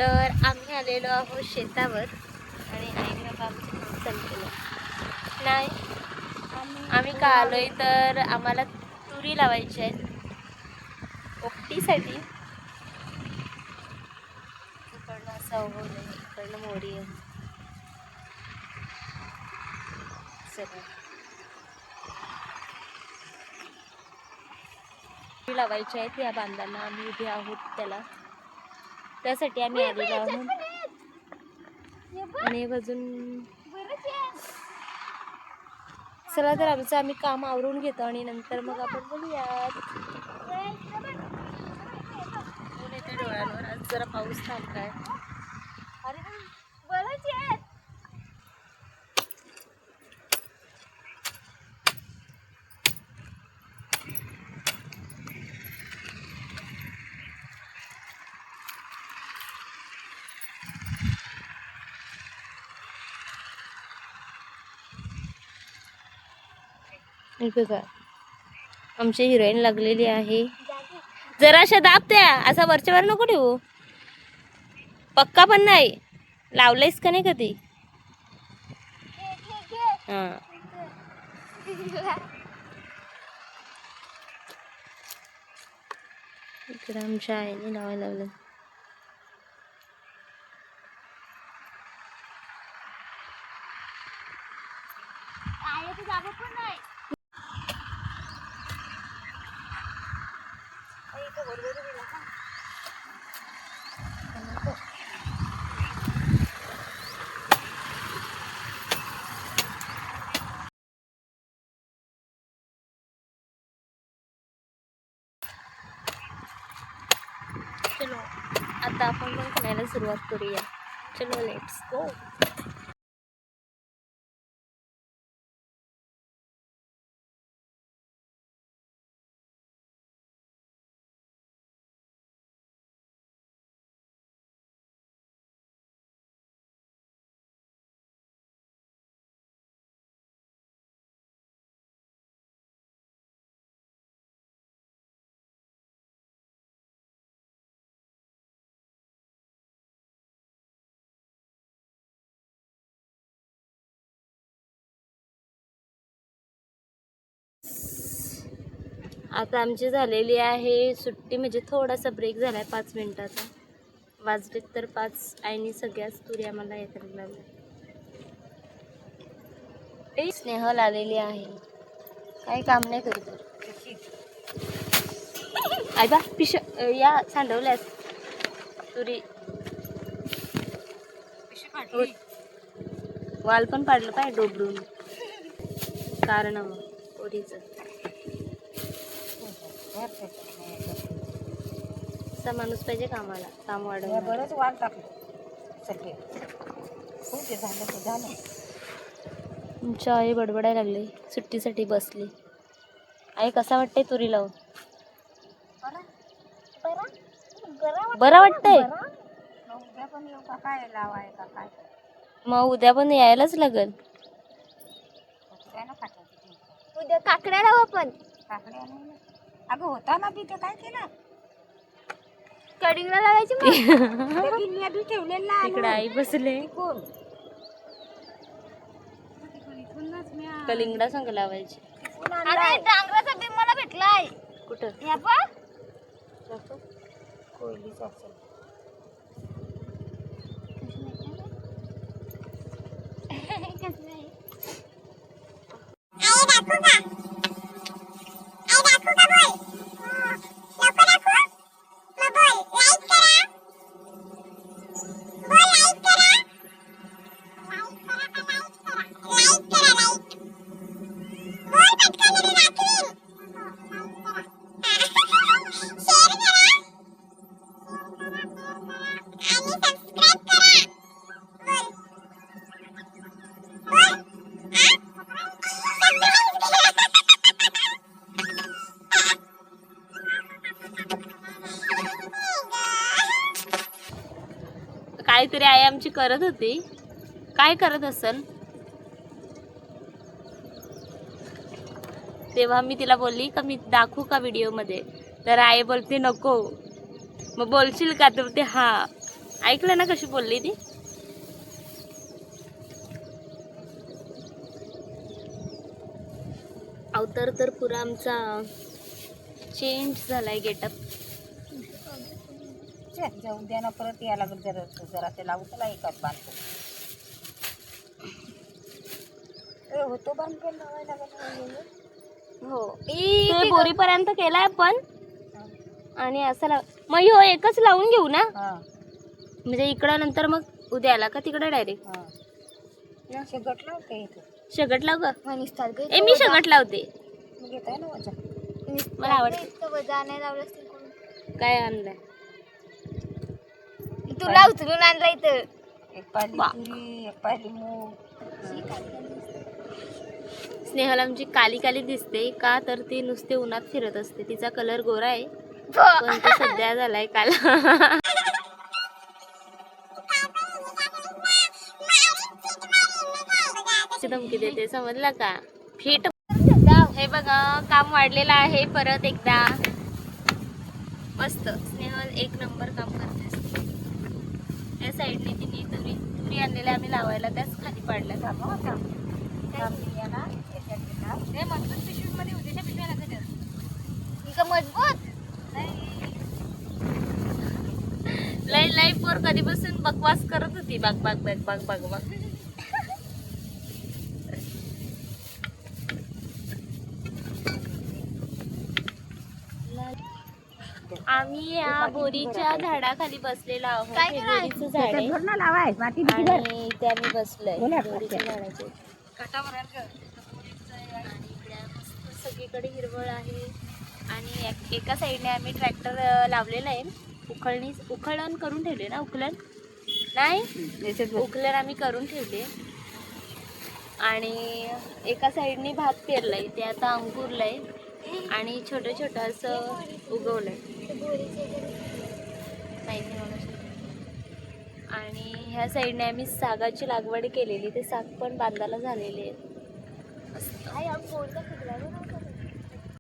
तर आम्ही आलेलो आहोत शेतावर आणि आईला आमचं काम संपलेलं नाही. आम्ही का आलोय तर आम्हाला तुरी लावायची आहे ओपटीसाठी. इकडनं असं उगवलं, इकडनं मोरी आहे सगळं लावायची आहेत. या बांधांना आम्ही उभे आहोत त्याला, त्यासाठी आम्ही आलेलो आहोत. आणि अजून चला तर आमचं आम्ही काम आवरून घेतो आणि नंतर मग आपण बोलूयात. ऊन येते डोळ्यांवर. आज जरा पाऊस थांबलाय. बघा आमची हिरोईन लागलेली आहे. जराशा दाब त्या, असा वरच्यावर नको ठेवू. पक्का पण नाही लावलंयस का नाही कधी? हा इकडे आमच्या आईने लावायला लावलं. चलो आता आपण पण खाण्याला सुरुवात करूया. चलो लेट्स गो. आता आमची झालेली आहे सुट्टी, म्हणजे थोडासा ब्रेक झालाय 5 मिनिटाचा. वाजलेत तर 5. आईने सगळ्याच तुरी आम्हाला येताना लावल्या. स्नेहल आलेली आहे, काही काम नाही करत. आई बा पिश या सांडवल्यात तुरी. वाल पण पाडलं पाय डोबरून कारण पोरीचं. असा माणूस पाहिजे कामाला, काम वाढवून. बरंच वाट टाकलं सगळे. झालं. तुमच्या आई बडबडायला लागली, सुट्टीसाठी बसली. आई कसा वाटतंय तुरी लावून? बरं वाटतंय. उद्या पण येऊ का काय लावाय का काय? मग उद्या पण यायलाच लागेल. उद्या काकड्या लावू आपण. काकड्या अगं होता ना बी, ते काय केलं? कडिंगला लावायची मग. ठेवलेला इकडे आई बसले. कलिंगडा संग लावायची. अरे डांगराचा बी मला भेटलाय. कुठं? या पा कोयलीच असेल. काहीतरी आई आमची करत होती. काय करत असेल तेव्हा मी तिला बोलली का मी दाखवू का व्हिडिओ मध्ये, तर आई बोलते नको. मग बोलशील का? तर ते हा. ऐकलं ना कशी बोलली ती. अवतार तर पुरा आमचा चेंज झालाय गेटअप. जाऊन द्या ना, परत या लागत जरा ते लावतो एकाच बांधतो. होतो बांधतो लावायला लागत. हो ते बोरीपर्यंत केलाय आपण. आणि असं मग हो एकच लावून घेऊ ना, म्हणजे इकडं नंतर मग उद्याला का तिकडे डायरेक्ट शेगट लावते इथे. शेगट लाव ग. मी शेगट लावते. घेताय ना वजा. मला आवडते. वजा नाही लावलं असतील. काय आणलंय तुला उचलून आणला इथं. एक पाहिली तुरी, एक पाहिली मूग. स्नेहल आमची काली काली दिसते का, तर ती नुसते उन्हात फिरत असते. तिचा कलर गोरा आहे पण तो सध्या झालाय काला. धमकी देते, समजला का. फिट हे बघा, काम वाढलेलं आहे. परत एकदा मस्त स्नेहल एक नंबर काम करते. त्या साईडने तिने तुरी आणलेल्या आम्ही लावायला, त्याच खाली पाडल्या. मजबूत लाईफ वर कधीपासून बकवास करत होती. बाग बाग बाग बाग बाग बाग. आम्ही या बोरीच्या झाडाखाली बसलेलो आहोत. हे बोरीचं झाड आहे आणि इथे आम्ही बसलोय बोरीच्या झाडाचे. आणि इकडे मस्त सगळीकडे हिरवळ आहे. आणि एका साईडने आम्ही ट्रॅक्टर लावलेला आहे. उखळण करून ठेवले ना. उखळण आम्ही करून ठेवले. आणि एका साईडने भात पेरलंय, ते आता अंकुरलंय आणि छोटं छोटं असं उगवलंय. आणि ह्या साईडने आम्ही सागाची लागवड केलेली. ते साग पण बांधायला झालेले आहेत.